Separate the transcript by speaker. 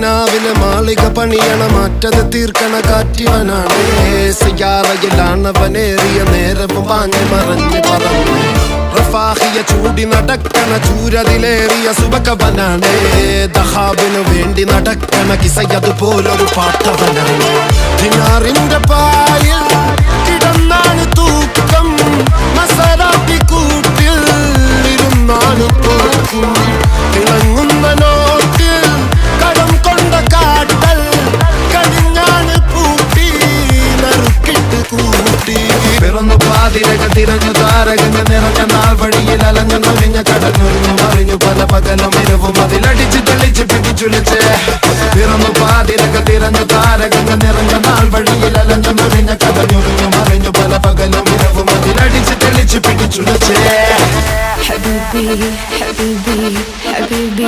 Speaker 1: കിനാവിലെ മാളിക പണിയണ മാറ്റത് തീർക്കണ കാറ്റിവനാണ് സയ്യാറയിലാണവനേറിയ നേരവും പാഞ്ഞു മറഞ്ഞു പറന്നു റഫാഹിയ ചൂടി നടക്കണ ചൂരതിലേറിയ സുബകവനാണ് ദഹാബിനു വേണ്ടി നടക്കണ കിസയതുപോലൊരു പാട്ടവനാണ് ദിനാറിന്റെ പായിൽ കിടന്നാണ് തൂക്കം മസറാത്തി കൂട്ടിൽ ഇരുന്നാണ് തോക്കും തിളങ്ങുന്ന നോട്ടിൽ കടം കൊണ്ട കാട്ടൽ കഴിഞ്ഞാണ് പൂട്ടി നറുക്കിട്ട് കൂട്ടി പിറന്നു പാതിരക തിരഞ്ഞു താരകങ്ങ നിറഞ്ഞ നാൾ വഴിയിൽ അലഞ്ഞു നൊരിഞ്ഞ കടഞ്ഞൊരിഞ്ഞു മറിഞ്ഞു പല പകലും ഇരവും അതിലടിച്ച് തെളിച്ച് പിടിച്ചുലിച്ച് പിറന്നു പാതിരക തിരഞ്ഞു താരകങ്ങ നിറഞ്ഞ നാൾ വഴിയിൽ അലഞ്ഞു നൊരിഞ്ഞ കടഞ്ഞൊരിഞ്ഞു മറിഞ്ഞു പല പകലും ഇരവും അതിലടിച്ച് തെളിച്ച് പിടിച്ചുലിച്ച്
Speaker 2: حبيبي حبيبي حبيبي